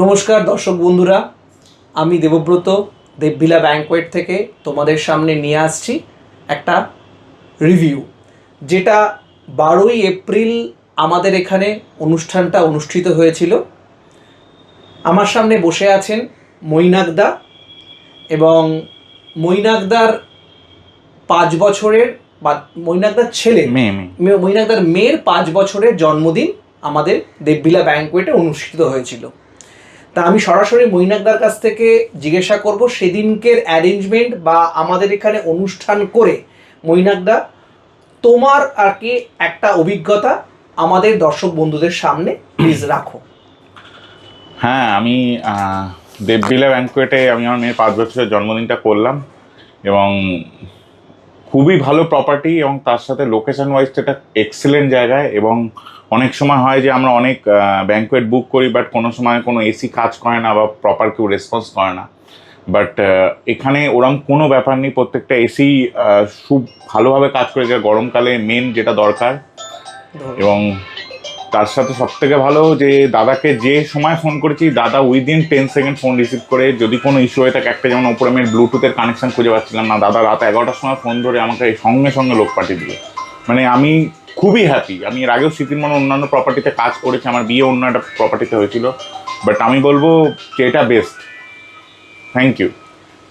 নমস্কার দর্শক বন্ধুরা, আমি দেবব্রত দেবভিলা ব্যাংকোয়েট থেকে তোমাদের সামনে নিয়ে আসছি একটা রিভিউ, যেটা 12ই এপ্রিল আমাদের এখানে অনুষ্ঠানটা অনুষ্ঠিত হয়েছিল। আমার সামনে বসে আছেন মৈনাকদা, এবং মৈনাকদার 5 বছরের বা মৈনাকদার ছেলে মৈনাকদার মেয়ের 5 বছরের জন্মদিন আমাদের দেবভিলা ব্যাংকোয়েটে অনুষ্ঠিত হয়েছিল। তা আমি সরাসরি মৈনাকদার কাছ থেকে জিজ্ঞাসা করব সেদিনকের অ্যারেঞ্জমেন্ট বা আমাদের এখানে অনুষ্ঠান করে মৈনাকদা তোমার আর কি একটা অভিজ্ঞতা আমাদের দর্শক বন্ধুদের সামনে প্লিজ রাখো। হ্যাঁ, আমি দেবভিলা ব্যাংকোয়েটে আমি আমার মেয়ের 5 বছরের জন্মদিনটা করলাম, এবং খুবই ভালো প্রপার্টি, এবং তার সাথে লোকেশন ওয়াইজ এটা এক্সেলেন্ট জায়গায়। এবং অনেক সময় হয় যে আমরা অনেক ব্যাংকোয়েট বুক করি, বাট কোনো সময় কোনো এসি কাজ করে না বা প্রপার কেউ রেসপন্স করে না। বাট এখানে ওরম কোনো ব্যাপার নেই, প্রত্যেকটা এসি খুব ভালোভাবে কাজ করে, যা গরমকালে মেন যেটা দরকার। এবং তার সাথে সবথেকে ভালো যে দাদাকে যে সময় ফোন করেছি, দাদা উইদিন 10 সেকেন্ড ফোন রিসিভ করে, যদি কোনো ইস্যু হয়ে থাকে, একটা যেমন ওপরে আমি ব্লুটুথের কানেকশন খুঁজে পাচ্ছিলাম না, দাদা রাত 11টার সময় ফোন ধরে আমাকে সঙ্গে সঙ্গে লোক পাঠিয়ে দিল। মানে আমি খুবই হ্যাপি। আমি এর আগেও স্মৃতির অন্যান্য প্রপার্টিতে কাজ করেছি, আমার বিয়ে অন্য একটা প্রপার্টিতে হয়েছিল, বাট আমি বলবো যে এটা বেস্ট। Thank you.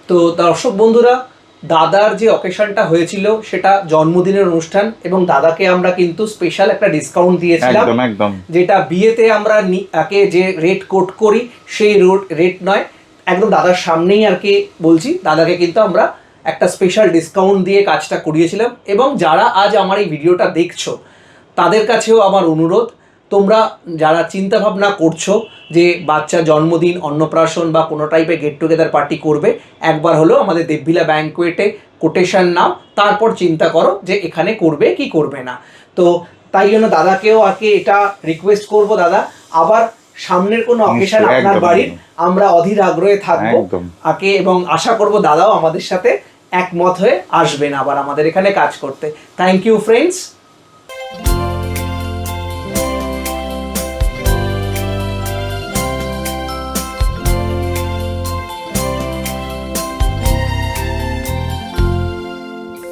তো দর্শক বন্ধুরা, দাদার যে অকেশনটা হয়েছিল সেটা জন্মদিনের অনুষ্ঠান, এবং দাদাকে আমরা কিন্তু স্পেশাল একটা ডিসকাউন্ট দিয়েছিলাম, একদম যেটা বিয়েতে আমরা তাকে যে রেট কোট করি সেই রেট নয়, একদম দাদার সামনেই আর কি বলছি, দাদাকে কিন্তু আমরা একটা স্পেশাল ডিসকাউন্ট দিয়ে কাজটা করিয়েছিলাম। এবং যারা আজ আমার এই ভিডিওটা দেখছো তাদের কাছেও আমার অনুরোধ, তোমরা যারা চিন্তা ভাবনা করছো যে বাচ্চা জন্মদিন, অন্নপ্রাশন বা কোনো টাইপের গেট টুগেদার পার্টি করবে, একবার হলো আমাদের দেবভিলা ব্যাংকোয়েটে কোটেশন নাও, তারপর চিন্তা করো যে এখানে করবে কি করবে না। তো তাই জন্য দাদাকেও আগে এটা রিকোয়েস্ট করব, দাদা আবার সামনের কোনো অকেশন আপনার বাড়ির আমরা অধীর আগ্রহে থাকবো আগে, এবং আশা করব দাদাও আমাদের সাথে একমত হয়ে আসবেন আবার আমাদের এখানে কাজ করতে। Thank you friends.